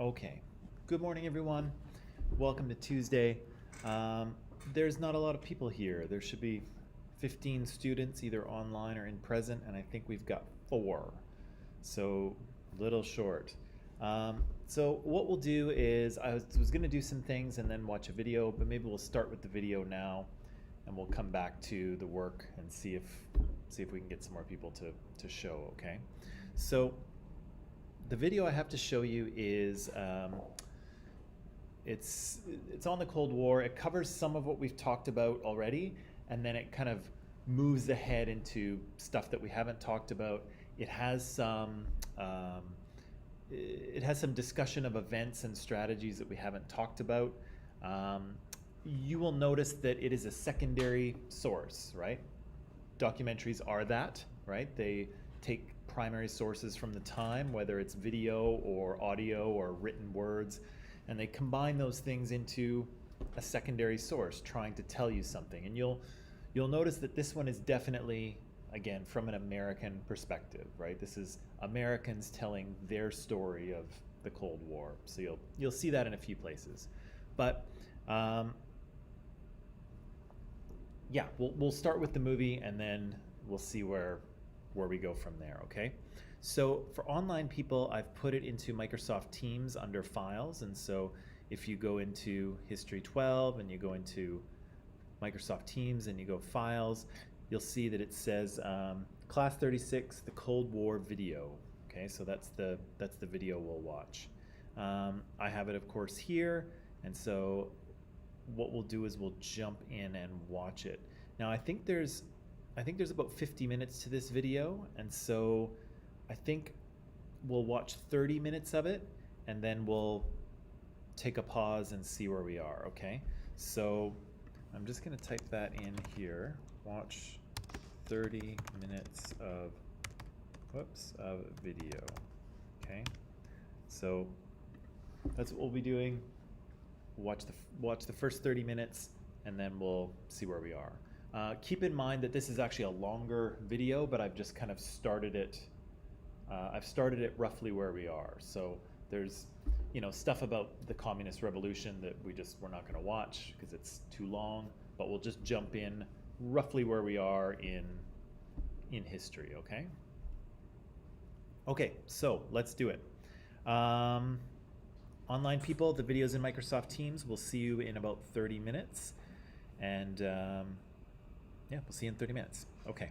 Okay. Good morning, everyone. Welcome to Tuesday. Um, there's not a lot of people here. There should be 15 students, either online or in present, and I think we've got four. So, little short. So, what we'll do is I was going to do some things and then watch a video, but maybe we'll start with the video now and we'll come back to the work and see if we can get some more people to show, okay? So, the video I have to show you is it's it's on the Cold War. It covers some of what we've talked about already, and then it kind of moves ahead into stuff that we haven't talked about. It has some um, it has some discussion of events and strategies that we haven't talked about. Um, you will notice that it is a secondary source, right? Documentaries are that, right? They take primary sources from the time, whether it's video or audio or written words, and they combine those things into a secondary source trying to tell you something. And you'll notice that this one is definitely, again, from an American perspective, right? This is Americans telling their story of the Cold War. So you'll see that in a few places. But yeah, we'll start with the movie and then we'll see where we go from there, okay? So for online people, I've put it into Microsoft Teams under Files, and so if you go into History 12 and you go into Microsoft Teams and you go Files, you'll see that it says Class 36, the Cold War video. Okay, so that's the video we'll watch. I have it, of course, here, and so what we'll do is we'll jump in and watch it. Now I think there's about 50 minutes to this video, and so I think we'll watch 30 minutes of it and then we'll take a pause and see where we are, okay? So I'm just going to type that in here. Watch 30 minutes of video. Okay? So that's what we'll be doing. Watch the first 30 minutes and then we'll see where we are. Keep in mind that this is actually a longer video, but I've just kind of started it. I've started it roughly where we are. So there's, stuff about the communist revolution that we're not going to watch because it's too long. But we'll just jump in roughly where we are in history. Okay. Okay. So let's do it. Um, Online people, the video's in Microsoft Teams. We'll see you in about 30 minutes. And yeah, we'll see you in 30 minutes. Okay.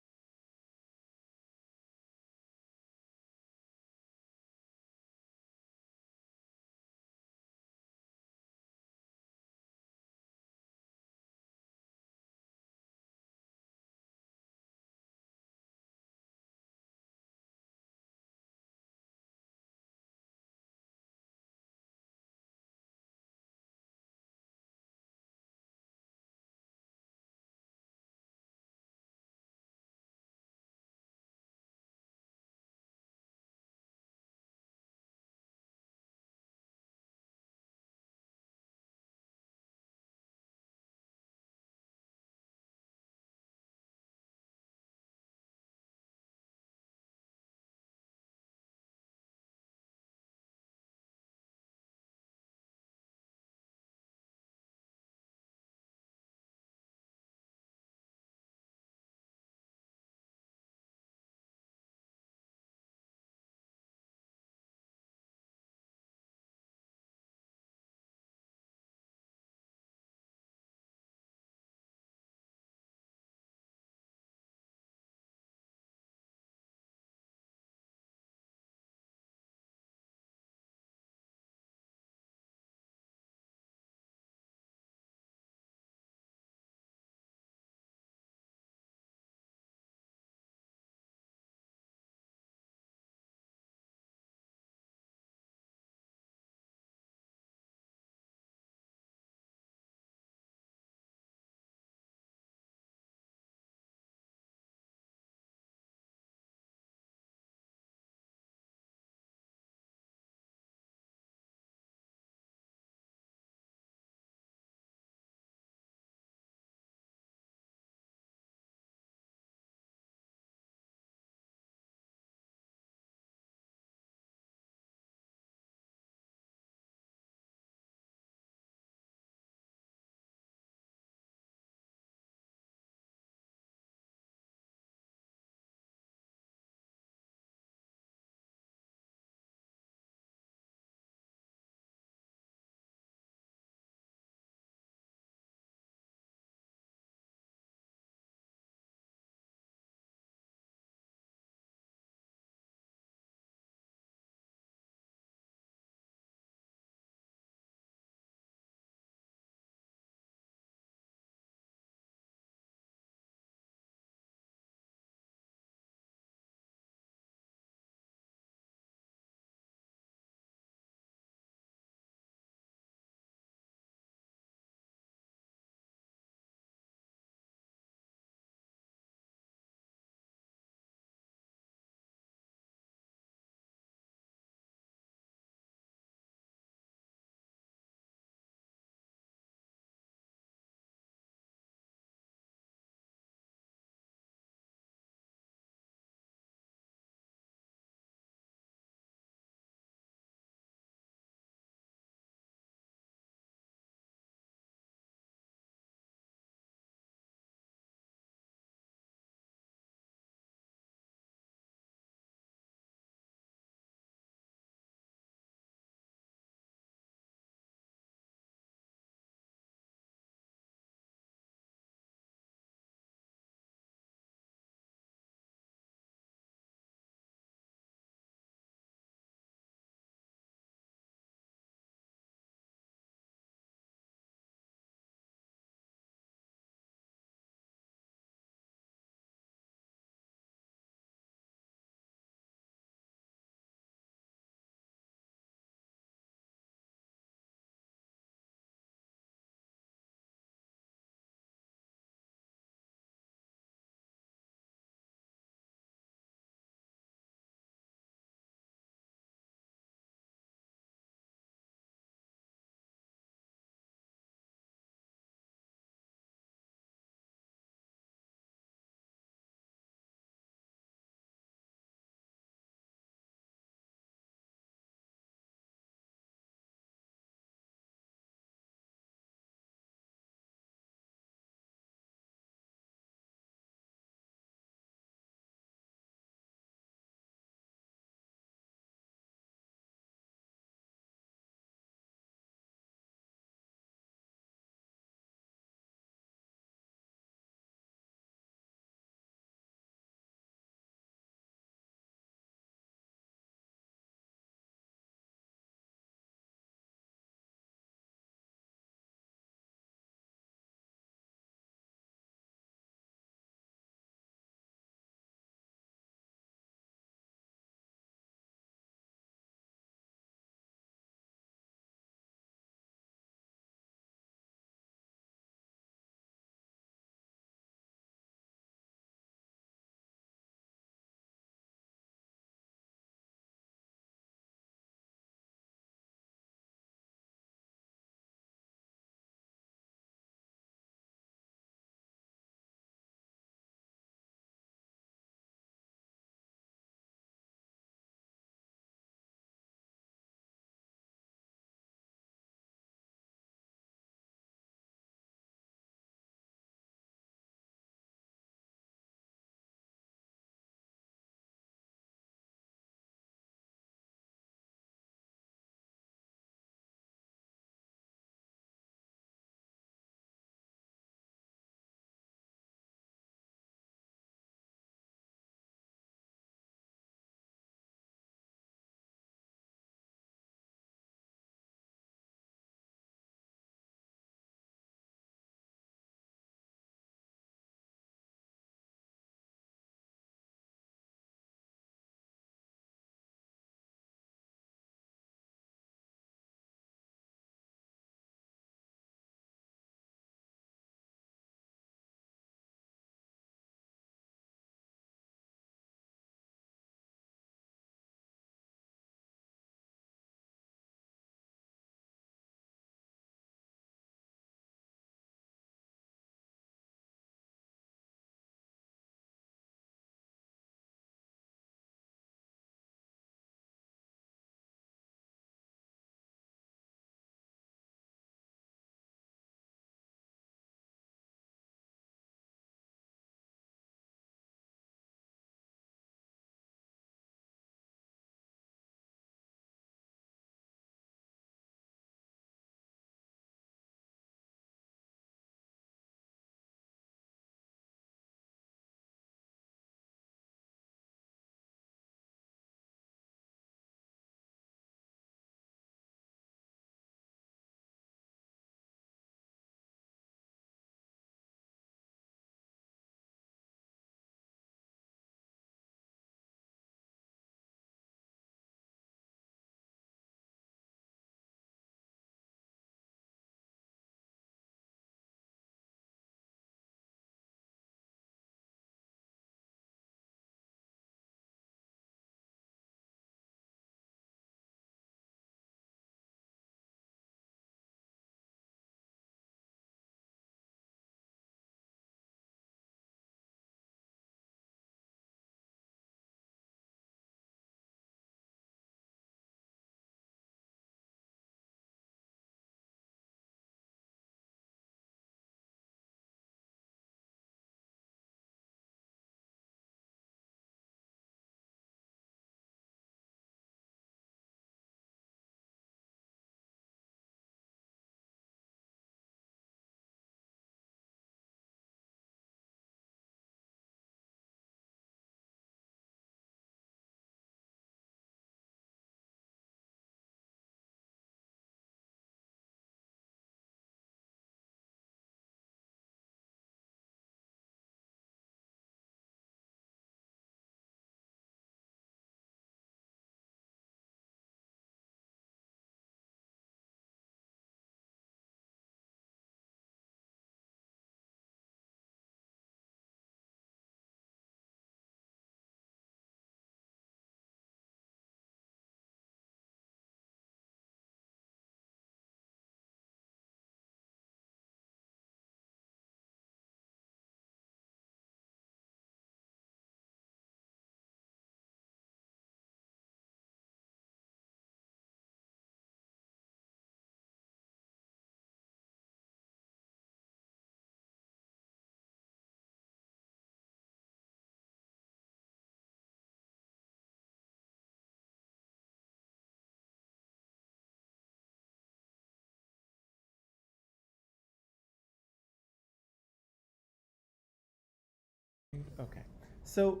Okay. So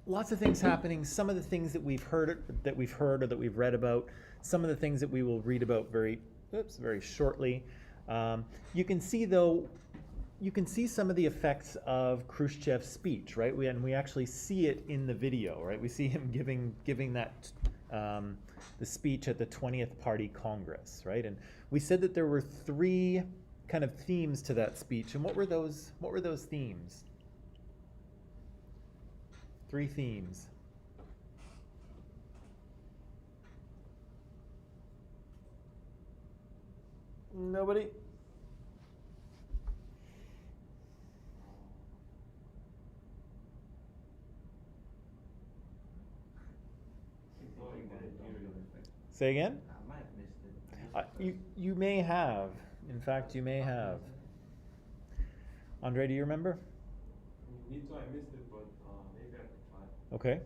lots of things happening. Some of the things that we've heard or that we've read about. Some of the things that we will read about very shortly. You can see though. You can see some of the effects of Khrushchev's speech, right? We actually see it in the video, right? We see him giving that the speech at the 20th Party Congress, right? And we said that there were three kind of themes to that speech. And what were those? What were those themes? Three themes. Nobody? Say again? I might have missed it. You may have. In fact, you may have. Andre, do you remember? Me too, I missed it, but maybe I could try. Okay.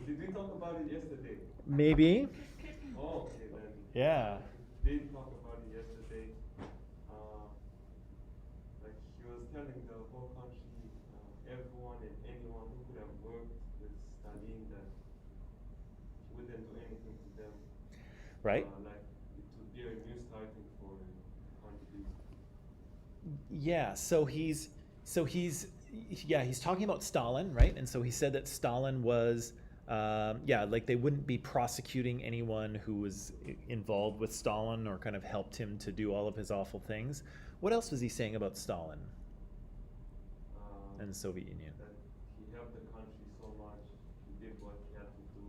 Did we talk about it yesterday? Maybe. Oh, okay then. Yeah. We did talk about it yesterday. Like she was telling the whole country, everyone and anyone who could have worked with Stalin, that she wouldn't do anything to them. Right. Like it would be a new starting for the country. Yeah. He's talking about Stalin, right? And so he said that Stalin was, like they wouldn't be prosecuting anyone who was involved with Stalin or kind of helped him to do all of his awful things. What else was he saying about Stalin and the Soviet Union? That he helped the country so much, he did what he had to do.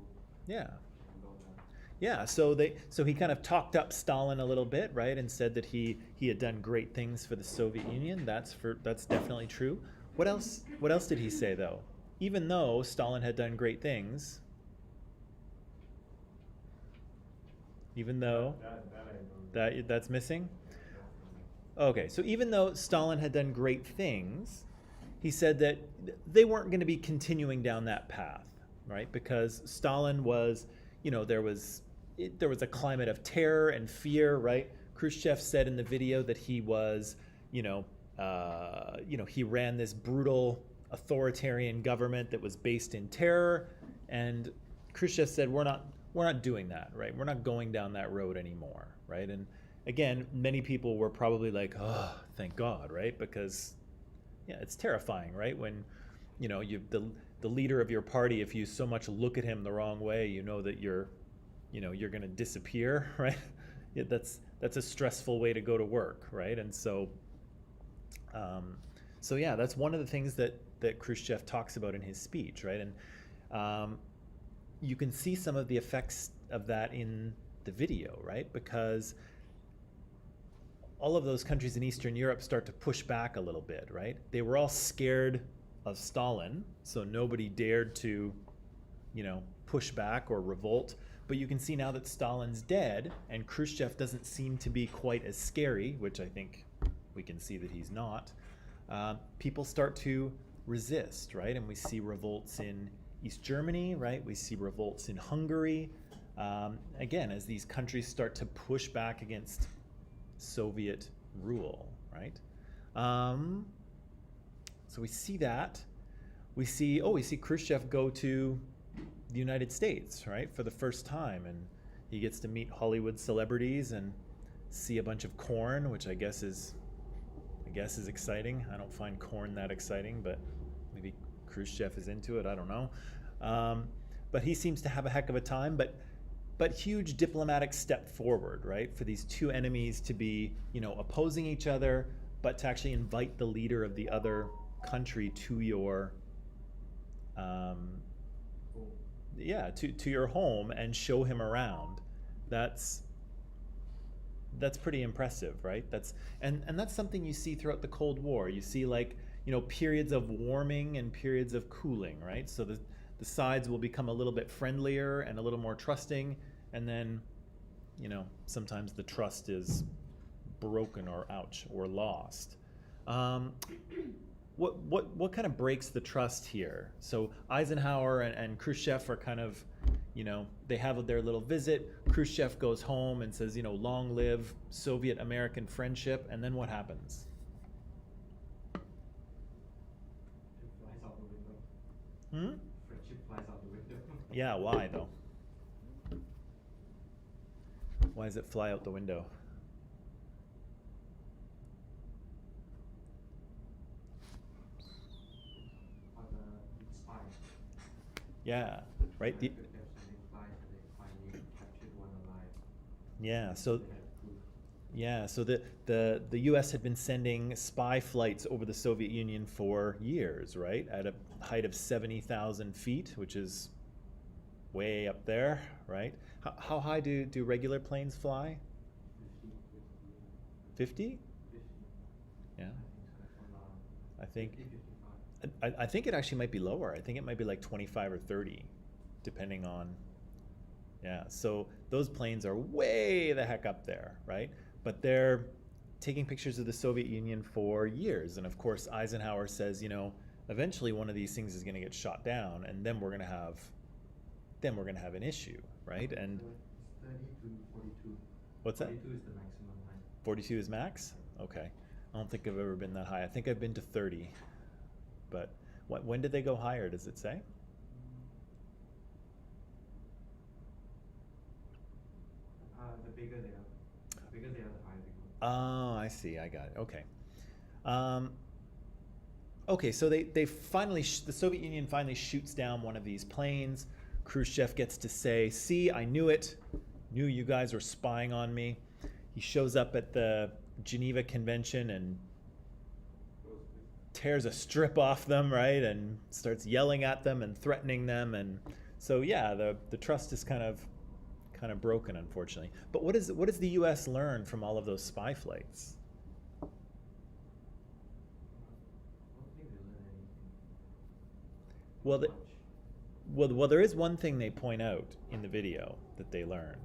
Yeah. And all that. Yeah, so he kind of talked up Stalin a little bit, right, and said that he had done great things for the Soviet Union. That's definitely true. What else did he say though? Even though Stalin had done great things, even though that's missing? Okay, so even though Stalin had done great things, he said that they weren't going to be continuing down that path, right? Because Stalin was, there was a climate of terror and fear, right? Khrushchev said in the video that he was, he ran this brutal authoritarian government that was based in terror, and Khrushchev said, we're not doing that, right? We're not going down that road anymore, right? And again, many people were probably like, oh, thank God, right? Because it's terrifying, right? When the leader of your party, if you so much look at him the wrong way, you know that you're going to disappear, right? That's a stressful way to go to work, right? And so that's one of the things that Khrushchev talks about in his speech, right? And you can see some of the effects of that in the video, right? Because all of those countries in Eastern Europe start to push back a little bit, right? They were all scared of Stalin, so nobody dared to, push back or revolt. But you can see now that Stalin's dead and Khrushchev doesn't seem to be quite as scary, which I think we can see that he's not. People start to resist, right? And we see revolts in East Germany, right? We see revolts in Hungary. Again, as these countries start to push back against Soviet rule, right? So we see that. We see Khrushchev go to the United States, right, for the first time, and he gets to meet Hollywood celebrities and see a bunch of corn, which I guess is exciting. I don't find corn that exciting, but maybe Khrushchev is into it. I don't know. But he seems to have a heck of a time. But huge diplomatic step forward, right, for these two enemies to be, opposing each other, but to actually invite the leader of the other country to your, to your home and show him around. That's pretty impressive, right? And that's something you see throughout the Cold War. You see periods of warming and periods of cooling, right? So the sides will become a little bit friendlier and a little more trusting, and then, sometimes the trust is broken or lost. What kind of breaks the trust here? So Eisenhower and Khrushchev are kind of, they have their little visit. Khrushchev goes home and says, long live Soviet-American friendship. And then what happens? It flies out the window. Hmm? Friendship flies out the window. Yeah, why though? Why does it fly out the window? It's spy. Yeah, right? They flies and they finally captured one alive. Yeah, so They had proof. yeah, so the US had been sending spy flights over the Soviet Union for years, right? At a height of 70,000 feet, which is way up there, right? How high do regular planes fly? 50? 50. Yeah. I I think 50, 55. I think it actually might be lower. I think it might be like 25 or 30, depending on. Yeah, so those planes are way the heck up there, right? But they're taking pictures of the Soviet Union for years, and of course Eisenhower says, eventually one of these things is going to get shot down, and then we're going to have an issue, right? And It's 30 to 42. what's that? 42 is the maximum height. 42 is max? Okay. I don't think I've ever been that high. I think I've been to 30. But when did they go higher? Does it say? The bigger they are. The bigger they are, the higher they go. Oh, I see. I got it. Okay. Okay, so they finally, the Soviet Union finally shoots down one of these planes. Khrushchev gets to say, see, I knew it. Knew you guys were spying on me. He shows up at the Geneva Convention and tears a strip off them, right? And starts yelling at them and threatening them. And so, yeah, the trust is kind of broken, unfortunately. But what does the U.S. learn from all of those spy flights? I don't think they learn anything. Well, Much. well, there is one thing they point out in the video that they learn.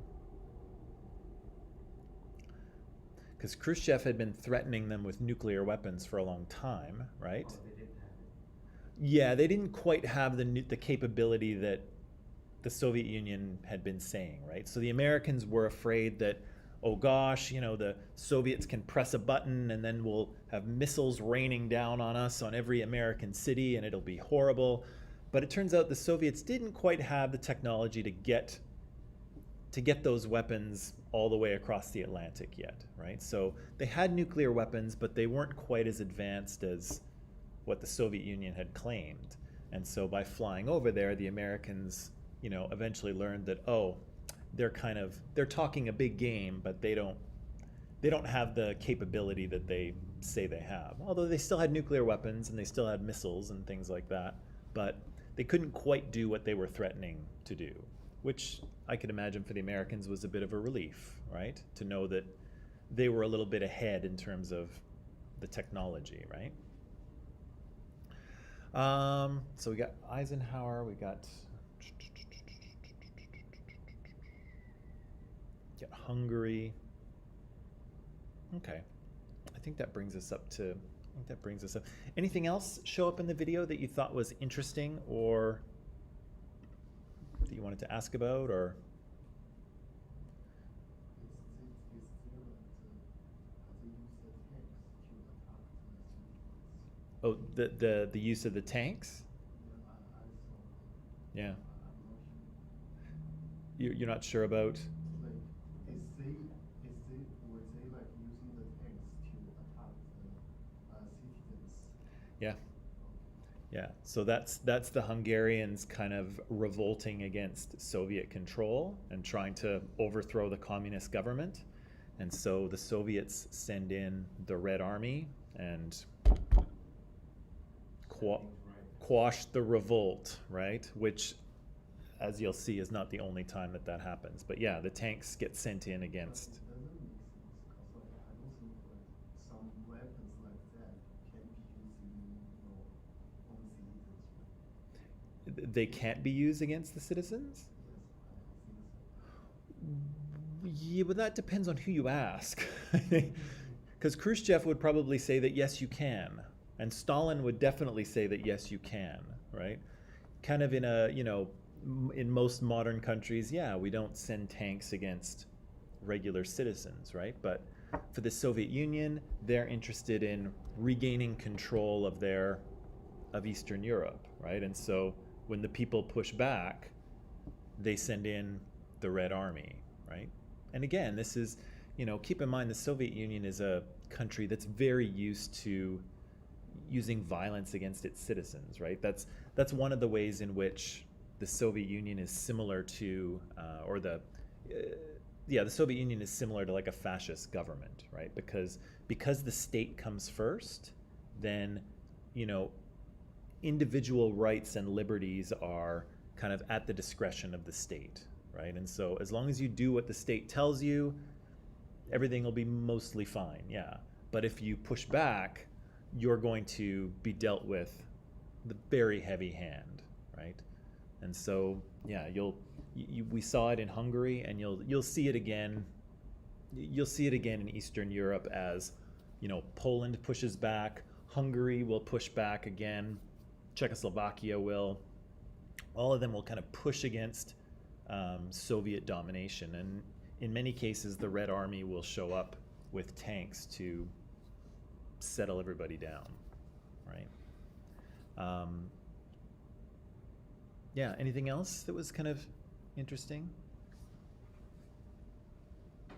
Because Khrushchev had been threatening them with nuclear weapons for a long time, right? Oh, they didn't have it. Yeah, they didn't quite have the capability that the Soviet Union had been saying, right? So the Americans were afraid that, oh gosh, the Soviets can press a button and then we'll have missiles raining down on us on every American city and it'll be horrible. But it turns out the Soviets didn't quite have the technology to get those weapons all the way across the Atlantic yet, right? So they had nuclear weapons, but they weren't quite as advanced as what the Soviet Union had claimed. And so by flying over there, the Americans, eventually learned that, oh, they're talking a big game, but they don't have the capability that they say they have. Although they still had nuclear weapons and they still had missiles and things like that, but they couldn't quite do what they were threatening to do, which I could imagine for the Americans was a bit of a relief, right? To know that they were a little bit ahead in terms of the technology, right? So we got Eisenhower, we got Hungary. Okay, I think that brings us up. Anything else show up in the video that you thought was interesting or that you wanted to ask about, or? Oh, the use of the tanks? Yeah. You're not sure about? Yeah. Yeah, so that's the Hungarians kind of revolting against Soviet control and trying to overthrow the communist government. And so the Soviets send in the Red Army and quash the revolt, right? Which, as you'll see, is not the only time that happens. But yeah, the tanks get sent in against. They can't be used against the citizens? Yeah, but that depends on who you ask. Because Khrushchev would probably say that yes, you can. And Stalin would definitely say that yes, you can, right? Kind of in a, in most modern countries, yeah, we don't send tanks against regular citizens, right? But for the Soviet Union, they're interested in regaining control of Eastern Europe, right? And so when the people push back, they send in the Red Army, right? And again, this is, keep in mind the Soviet Union is a country that's very used to using violence against its citizens, right? That's one of the ways in which the Soviet Union is similar to, the Soviet Union is similar to like a fascist government, right? Because the state comes first, then you know individual rights and liberties are kind of at the discretion of the state, right? And so as long as you do what the state tells you, everything will be mostly fine, yeah. But if you push back, you're going to be dealt with the very heavy hand, right? And so, yeah, we saw it in Hungary, and you'll see it again. You'll see it again in Eastern Europe as, Poland pushes back, Hungary will push back again, Czechoslovakia will. All of them will kind of push against Soviet domination, and in many cases, the Red Army will show up with tanks to settle everybody down, right? Yeah, anything else that was kind of interesting?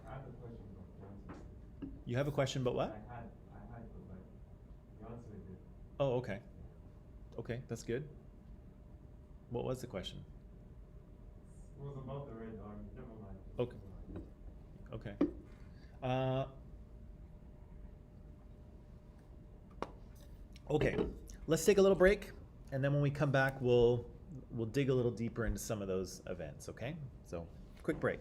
I have a question, but you answered it. You have a question about what? I had, but you answered it. Oh, okay. Okay, that's good. What was the question? It was about the Red Army. Never mind. Okay. Okay. Okay, let's take a little break, and then when we come back, we'll dig a little deeper into some of those events, okay? So, quick break.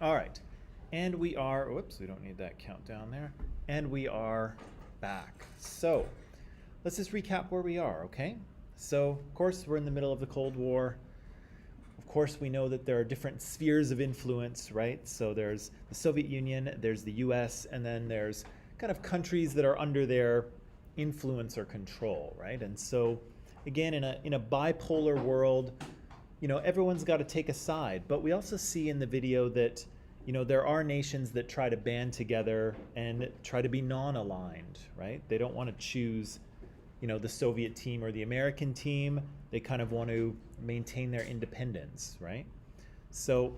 All right. And we are, whoops, we don't need that countdown there. And we are back. So let's just recap where we are, okay? So, of course, we're in the middle of the Cold War. Of course, we know that there are different spheres of influence, right? So there's the Soviet Union, there's the US, and then there's kind of countries that are under their influence or control, right? And so, again, in a bipolar world, you know, everyone's got to take a side. But we also see in the video that, you know, there are nations that try to band together and try to be non-aligned, right? They don't want to choose, you know, the Soviet team or the American team. They kind of want to maintain their independence, right? So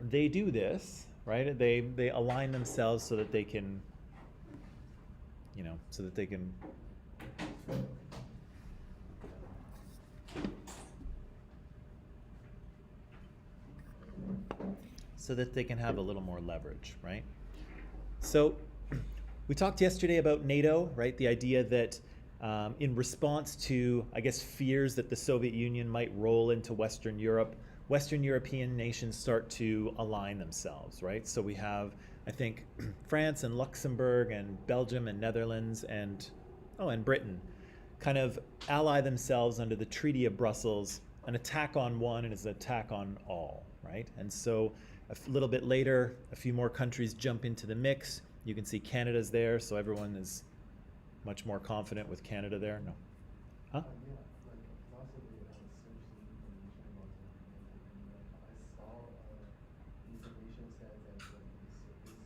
they do this, right? They align themselves so that they can, you know, so that they can have a little more leverage, right? So we talked yesterday about NATO, right? The idea that in response to, I guess, fears that the Soviet Union might roll into Western Europe, Western European nations start to align themselves, right? So we have, I think, France and Luxembourg and Belgium and Netherlands and Britain kind of ally themselves under the Treaty of Brussels. An attack on one is an attack on all, right? And so a little bit later, a few more countries jump into the mix. You can see Canada's there, so everyone is much more confident with Canada there. No? Huh? Yeah, like last week I searched some information about NATO, and I saw information said that this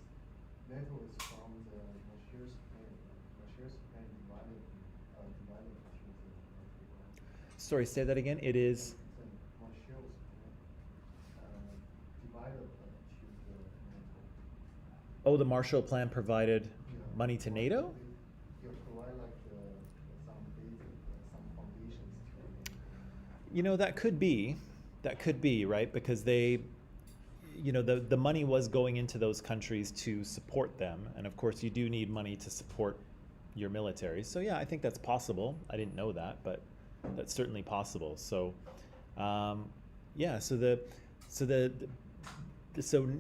NATO is from the Marshall's Plan divided into the Sorry, say that again. It is. the Marshall's Plan divided to the NATO. Oh, the Marshall Plan provided Yeah. money to NATO? You provide like some basic, some foundations to NATO. You know, that could be. That could be, right? Because they, you know, the money was going into those countries to support them. And of course, you do need money to support your military. So yeah, I think that's possible. I didn't know that, but that's certainly possible. So, yeah, so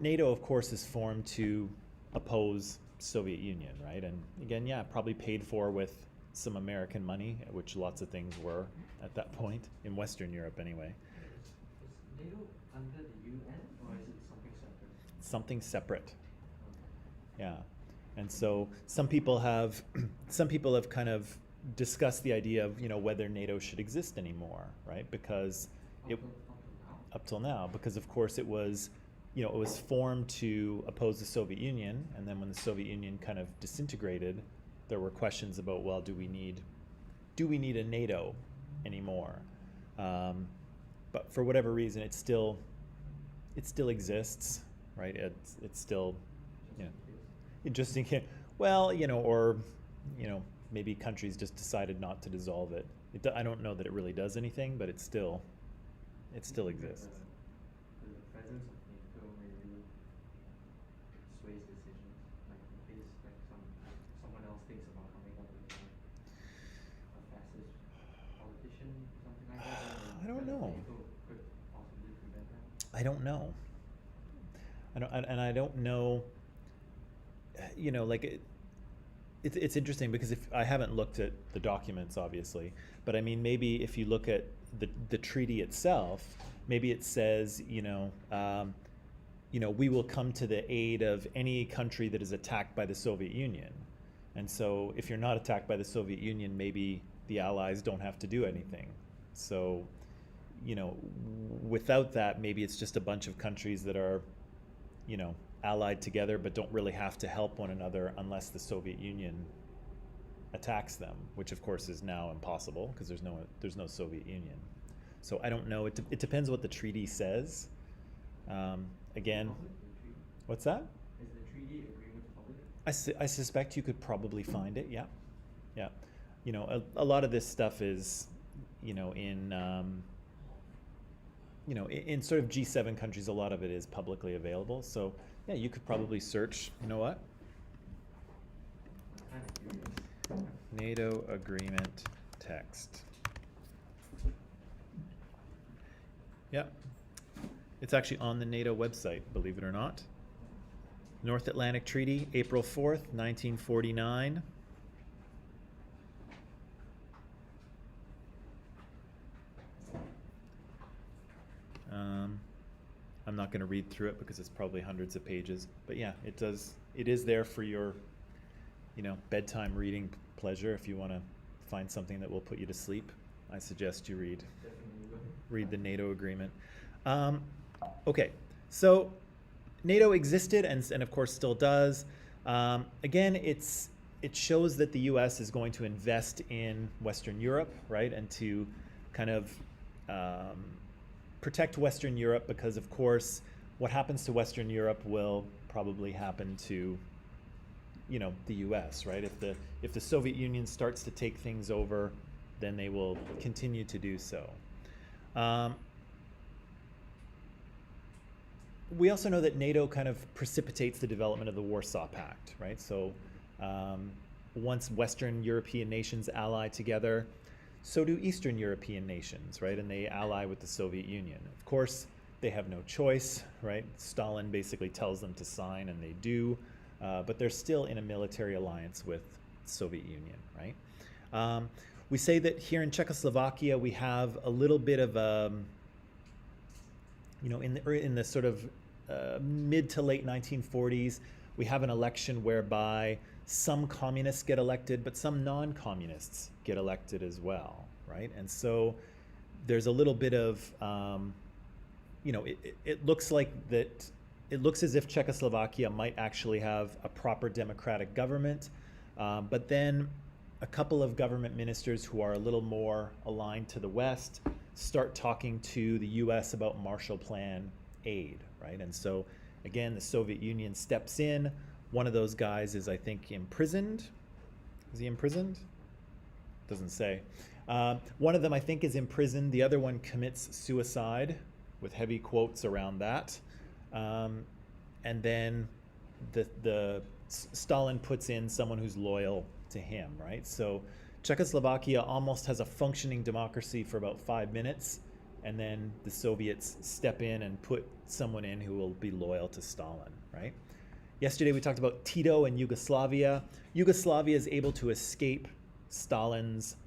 NATO, of course, is formed to oppose Soviet Union, right? And again, yeah, probably paid for with some American money, which lots of things were at that point in Western Europe anyway. Is NATO under the UN or is it something separate? Something separate. Okay. Yeah. And so some people have kind of discussed the idea of, you know, whether NATO should exist anymore, right? Because up till now, because of course it was, you know, it was formed to oppose the Soviet Union, and then when the Soviet Union kind of disintegrated, there were questions about, well, do we need a NATO anymore? But for whatever reason, it still exists, right? It's still, you know, just in case. Well, you know, or, you know, maybe countries just decided not to dissolve it. I don't know that it really does anything, but it still exists. The presence of NATO maybe sways decisions, like in case like someone else thinks about coming up with a fascist politician, something like that. I don't know. NATO could possibly prevent that. I don't know. I don't know. You know, like it's interesting because if I haven't looked at the documents, obviously, but I mean, maybe if you look at the treaty itself, maybe it says, you know, we will come to the aid of any country that is attacked by the Soviet Union. And so if you're not attacked by the Soviet Union, maybe the Allies don't have to do anything. So, you know, without that, maybe it's just a bunch of countries that are, you know, allied together but don't really have to help one another unless the Soviet Union attacks them, which of course is now impossible because there's no Soviet Union. So I don't know. It depends what the treaty says. Again, what's that? Is the treaty agreement public? I suspect you could probably find it. Yeah, yeah. You know, a lot of this stuff is, you know, in sort of G7 countries, a lot of it is publicly available. So yeah, you could probably search. You know what? I'm kind of curious. NATO agreement text. Yep. It's actually on the NATO website, believe it or not. North Atlantic Treaty, April 4th, 1949. I'm not going to read through it because it's probably hundreds of pages, but yeah, it is there for your, bedtime reading pleasure. If you want to find something that will put you to sleep, I suggest you Definitely will. read the NATO agreement. Okay, so NATO existed and of course still does. Again, it shows that the U.S. is going to invest in Western Europe, right, and to kind of protect Western Europe, because of course what happens to Western Europe will probably happen to the U.S., right? If the Soviet Union starts to take things over, then they will continue to do so. We also know that NATO kind of precipitates the development of the Warsaw Pact, right? So once Western European nations ally together, so do Eastern European nations, right? And they ally with the Soviet Union. Of course, they have no choice, right? Stalin basically tells them to sign, and they do, but they're still in a military alliance with the Soviet Union, right? We say that here in Czechoslovakia, we have a little bit of in the sort of mid to late 1940s, we have an election whereby some communists get elected, but some non-communists get elected as well, right? And so there's a little bit of, it looks like that, it looks as if Czechoslovakia might actually have a proper democratic government, but then a couple of government ministers who are a little more aligned to the West start talking to the US about Marshall Plan aid, right? And so again, the Soviet Union steps in. One of those guys is, I think, imprisoned. Is he imprisoned? Doesn't say. One of them, I think, is imprisoned. The other one commits suicide, with heavy quotes around that. And then Stalin puts in someone who's loyal to him, right? So Czechoslovakia almost has a functioning democracy for about 5 minutes, and then the Soviets step in and put someone in who will be loyal to Stalin, right? Yesterday we talked about Tito and Yugoslavia. Yugoslavia is able to escape Stalin's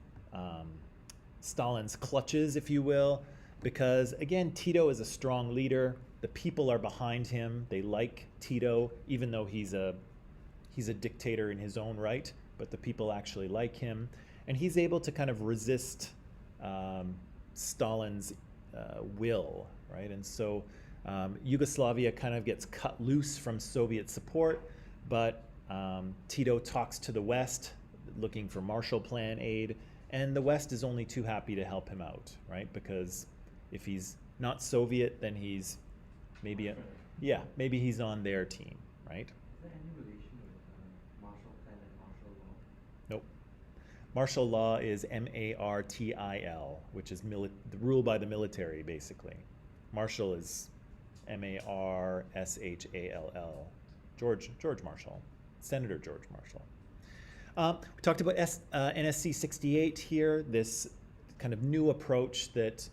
clutches, if you will, because again, Tito is a strong leader. The people are behind him. They like Tito, even though he's a dictator in his own right, but the people actually like him. And he's able to kind of resist Stalin's will, right? And so Yugoslavia kind of gets cut loose from Soviet support, but Tito talks to the West looking for Marshall Plan aid, and the West is only too happy to help him out, right? Because if he's not Soviet, then he's maybe he's on their team, right? Is there any relation with Marshall Plan and martial law? Nope. Martial law is MARTIL, which is rule by the military, basically. Marshall is MARSHALL. George Marshall, Senator George Marshall. We talked about NSC 68 here, this kind of new approach that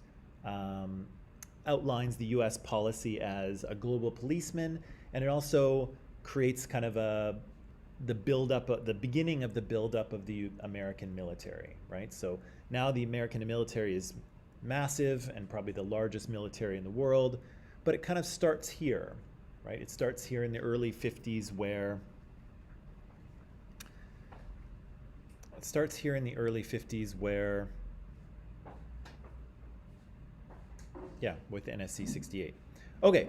outlines the U.S. policy as a global policeman, and it also creates kind of the beginning of the buildup of the American military, right? So now the American military is massive and probably the largest military in the world, but it kind of starts here, right? It starts here in the early 50s with NSC 68. Okay.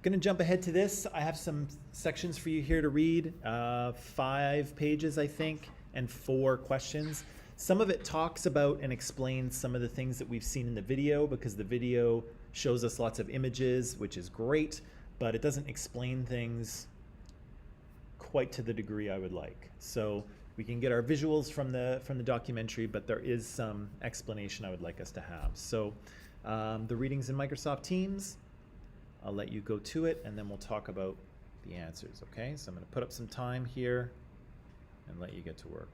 Gonna jump ahead to this. I have some sections for you here to read, 5 pages, I think, and 4 questions. Some of it talks about and explains some of the things that we've seen in the video, because the video shows us lots of images, which is great, but it doesn't explain things quite to the degree I would like. So we can get our visuals from the documentary, but there is some explanation I would like us to have. So the readings in Microsoft Teams, I'll let you go to it, and then we'll talk about the answers, okay? So I'm going to put up some time here and let you get to work.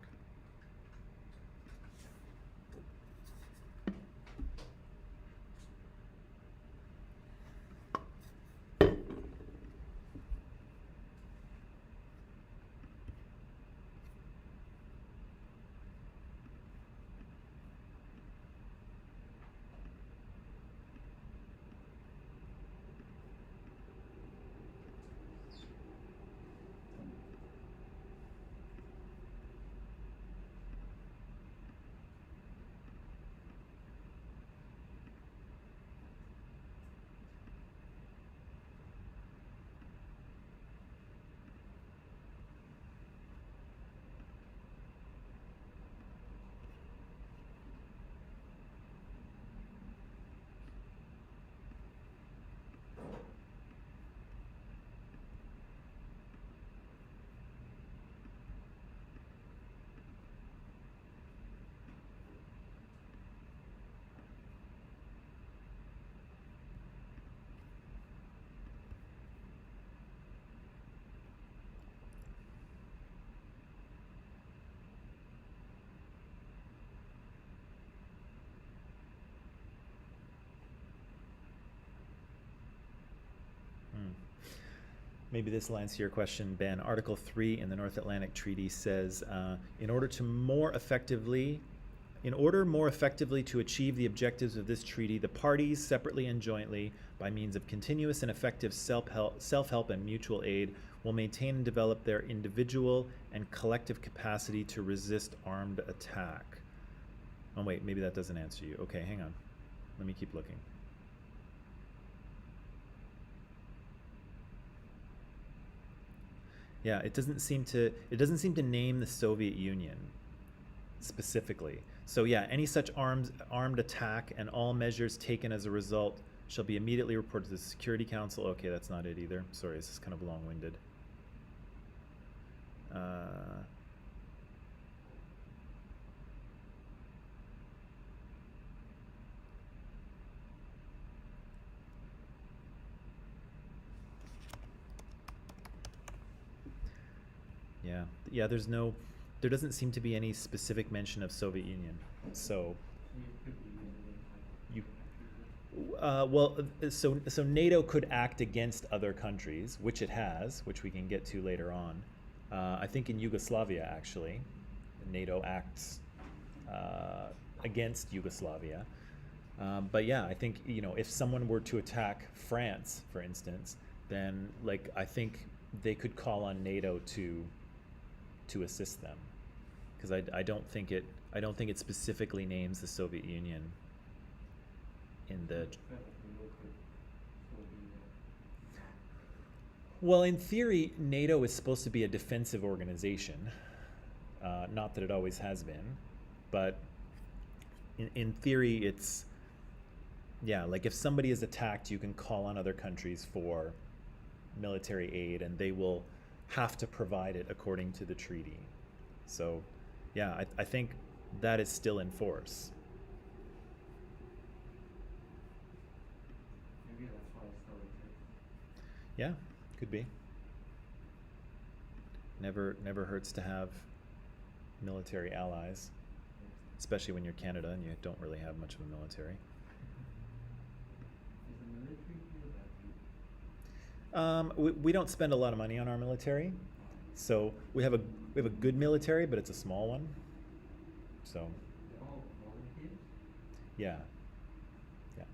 Maybe this will answer your question, Ben. Article 3 in the North Atlantic Treaty says, in order more effectively to achieve the objectives of this treaty, the parties, separately and jointly, by means of continuous and effective self-help and mutual aid, will maintain and develop their individual and collective capacity to resist armed attack. Oh wait, maybe that doesn't answer you. Okay, hang on. Let me keep looking. Yeah, it doesn't seem to name the Soviet Union specifically. So yeah, any such armed attack and all measures taken as a result shall be immediately reported to the Security Council. Okay, that's not it either. Sorry, this is kind of long-winded. Yeah, there doesn't seem to be any specific mention of Soviet Union. So, You could be using You- countries. so NATO could act against other countries, which it has, which we can get to later on. I think in Yugoslavia, actually, NATO acts against Yugoslavia. But yeah, I think, if someone were to attack France, for instance, then I think they could call on NATO to assist them, because I don't think it specifically names the Soviet Union in the. Threat of NATO could still be Well, in theory, NATO is supposed to be a defensive organization. Not that it always has been, but in theory, it's, yeah, if somebody is attacked, you can call on other countries for military aid, and they will have to provide it according to the treaty. So, yeah, I think that is still in force. maybe that's why it's still exists. Yeah, could be. Never hurts to have military allies, especially when you're Canada and you don't really have much of a military. Is the military here that cheap? We don't spend a lot of money on our military, so we have a good military, but it's a small one. So They're all volunteers? yeah, yeah.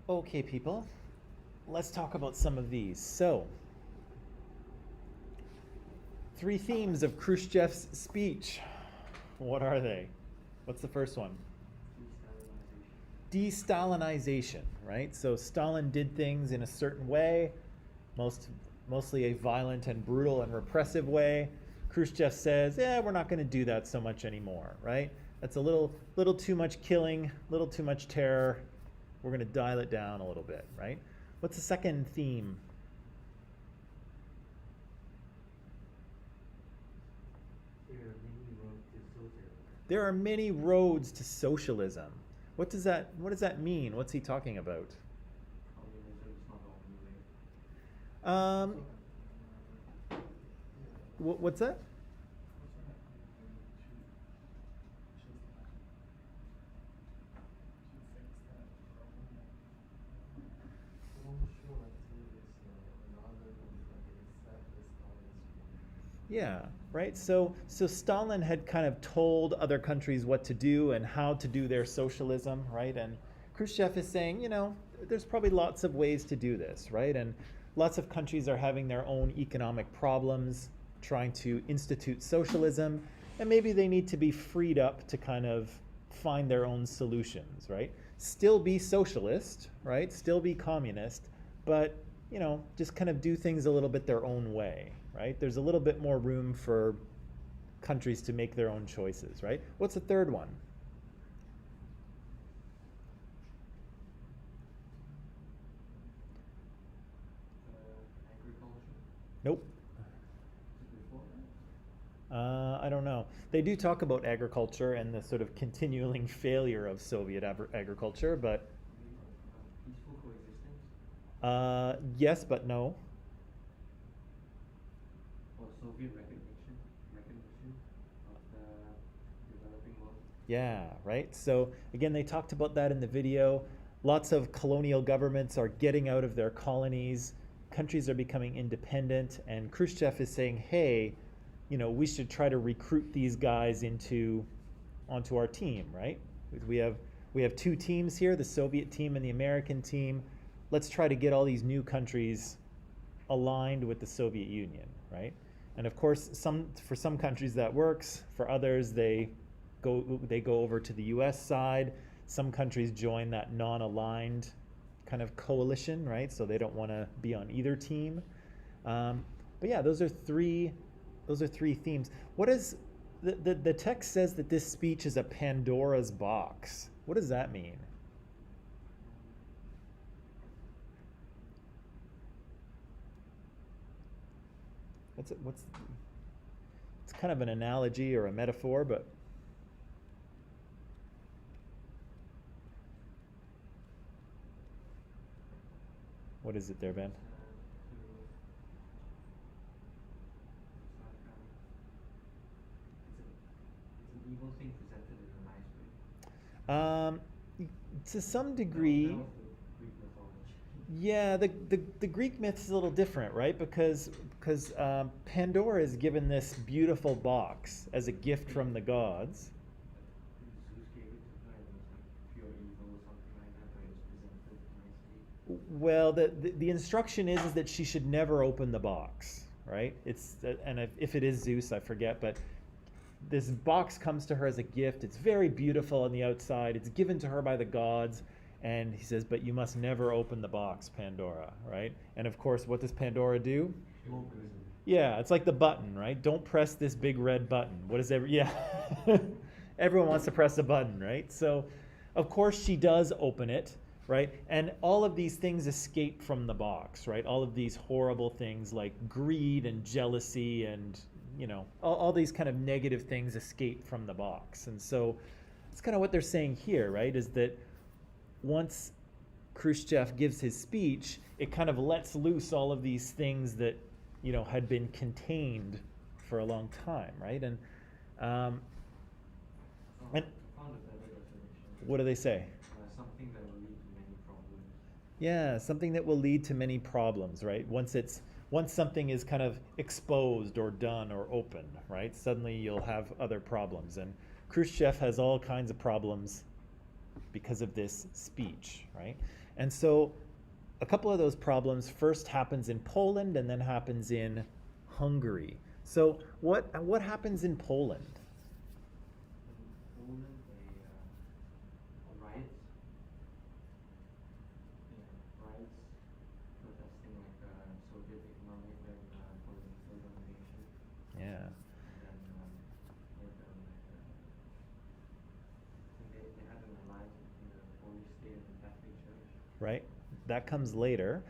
Okay, people, let's talk about some of these. So, three themes of Khrushchev's speech. What are they? What's the first one? De-Stalinization, right? So Stalin did things in a certain way, mostly a violent and brutal and repressive way. Khrushchev says, yeah, we're not going to do that so much anymore, right? That's a little too much killing, little too much terror. We're going to dial it down a little bit, right? What's the second theme? There are many roads to socialism. What does that mean? What's he talking about? Communism is not the only way. What's that? Yeah, right. So Stalin had kind of told other countries what to do and how to do their socialism, right? And Khrushchev is saying, there's probably lots of ways to do this, right? And lots of countries are having their own economic problems, trying to institute socialism, and maybe they need to be freed up to kind of find their own solutions, right? Still be socialist, right? Still be communist, but just kind of do things a little bit their own way, right? There's a little bit more room for countries to make their own choices, right? What's the third one? Agriculture. Nope. Before I don't know. They do talk about agriculture and the sort of continuing failure of Soviet agriculture, but peaceful coexistence. yes, but no. Or Soviet recognition of the developing world. Yeah, right. So again, they talked about that in the video. Lots of colonial governments are getting out of their colonies. Countries are becoming independent, and Khrushchev is saying, hey, we should try to recruit these guys onto our team, right? We have two teams here, the Soviet team and the American team. Let's try to get all these new countries aligned with the Soviet Union, right? And of course, for some countries that works. For others, they go over to the U.S. side. Some countries join that non-aligned kind of coalition, right? So they don't want to be on either team. But yeah, those are three themes. What is the text says that this speech is a Pandora's box. What does that mean? It's kind of an analogy or a metaphor, but what is it there, Ben? It's an evil thing presented in a nice way. To some degree. That was the Greek mythology. Yeah, the Greek myth is a little different, right? Because Pandora is given this beautiful box as a gift from the gods. Zeus gave it to her, and it was like pure evil or something like that, but it was presented nicely. Well, the instruction is that she should never open the box, right? And if it is Zeus, I forget, but this box comes to her as a gift. It's very beautiful on the outside. It's given to her by the gods. And he says, but you must never open the box, Pandora, right? And of course, what does Pandora do? Yeah, it's like the button, right? Don't press this big red button. What is yeah. Everyone wants to press a button, right? So, of course, she does open it, right? And all of these things escape from the box, right? All of these horrible things like greed and jealousy and, all these kind of negative things escape from the box. And so it's kind of what they're saying here, right? Is that once Khrushchev gives his speech, it kind of lets loose all of these things that, had been contained for a long time, right? And I found a better definition. what do they say? Something that will lead to many problems. Yeah, something that will lead to many problems, right? Once something is kind of exposed or done or open, right? Suddenly you'll have other problems. And Khrushchev has all kinds of problems because of this speech, right? And so a couple of those problems first happens in Poland and then happens in Hungary. So what happens in Poland? In Poland, riots. Yeah, riots, protesting like Soviet economic and political domination. Yeah. And then with they had an alliance between the Polish state and the Catholic Church. Right? That comes later.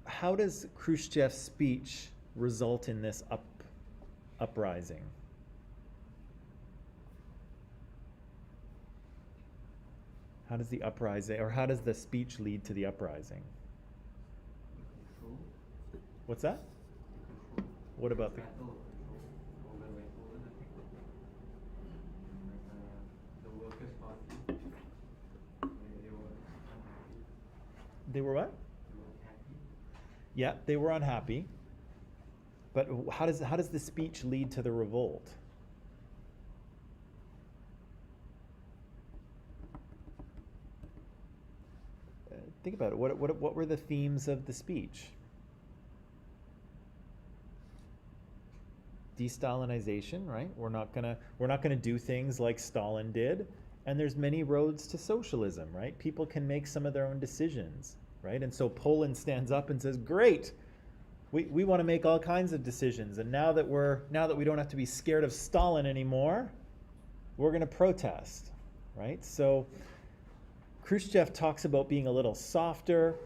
How does Khrushchev's speech result in this uprising? How does the uprising, or how does the speech lead to the uprising? Control. What's that? Control. What about the? Battle of control over like Poland, I think. Like the Workers' Party. They were unhappy. They were what? They were unhappy. Yeah, they were unhappy. But how does the speech lead to the revolt? Think about it. What were the themes of the speech? De-Stalinization, right? We're not gonna do things like Stalin did, and there's many roads to socialism, right? People can make some of their own decisions, right? And so Poland stands up and says, "Great, we want to make all kinds of decisions, and now that we don't have to be scared of Stalin anymore, we're going to protest," right? So Khrushchev talks about being a little softer,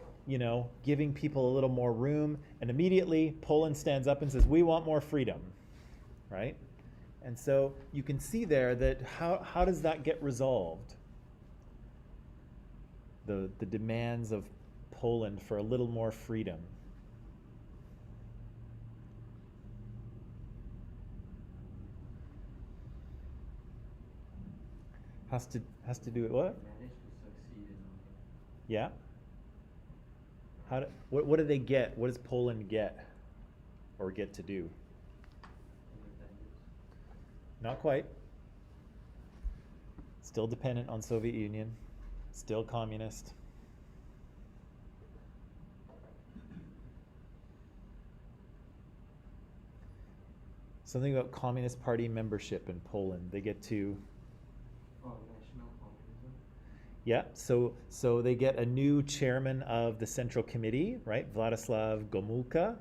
giving people a little more room, and immediately Poland stands up and says, "We want more freedom," right? And so you can see there that how does that get resolved? The demands of Poland for a little more freedom. Has to do with what? Managed to succeed in Yeah. What do they get? What does Poland get, or get to do? independence. Not quite. Still dependent on Soviet Union. Still communist. Something about Communist Party membership in Poland. They get to. Oh, national communism. Yeah, so they get a new chairman of the Central Committee, right? Vladislav Gomulka.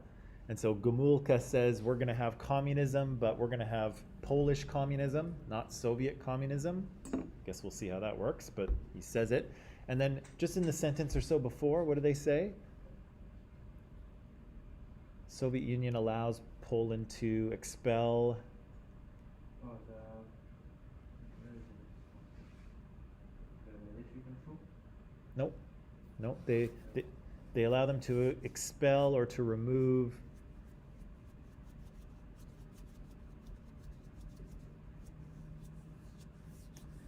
And so Gomulka says we're going to have communism, but we're going to have Polish communism, not Soviet communism. Guess we'll see how that works, but he says it. And then just in the sentence or so before, what do they say? Soviet Union allows Poland to expel. Oh, where is it? The military control? Nope. They allow them to expel or to remove.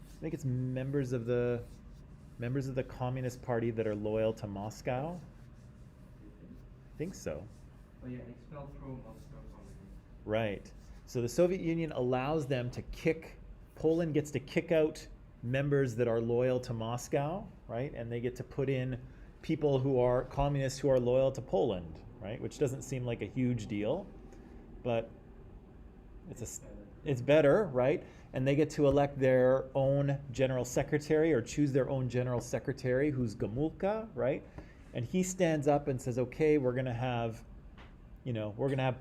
I think it's members of the Communist Party that are loyal to Moscow. I think so. Oh yeah, expel pro-Moscow communism. Right. So the Soviet Union allows them to Poland gets to kick out members that are loyal to Moscow, right? And they get to put in people who are communists who are loyal to Poland, right? Which doesn't seem like a huge deal, but it's better, right? And they get to elect their own general secretary or choose their own general secretary, who's Gomulka, right? And he stands up and says, "Okay, we're going to have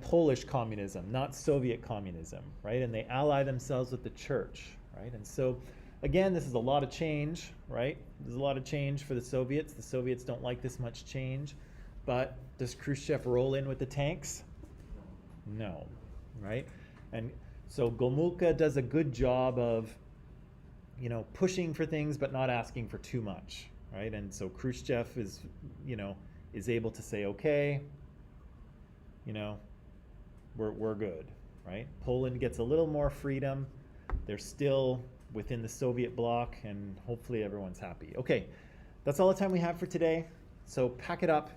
Polish communism, not Soviet communism," right? And they ally themselves with the church, right? And so, again, this is a lot of change, right? There's a lot of change for the Soviets. The Soviets don't like this much change, but does Khrushchev roll in with the tanks? No, right? And so Gomulka does a good job of, pushing for things but not asking for too much, right? And so Khrushchev is able to say, "Okay, we're good," right? Poland gets a little more freedom. They're still within the Soviet bloc, and hopefully everyone's happy. Okay, that's all the time we have for today. So pack it up.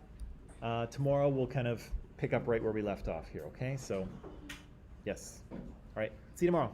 Tomorrow we'll kind of pick up right where we left off here, okay? So, yes. All right, see you tomorrow.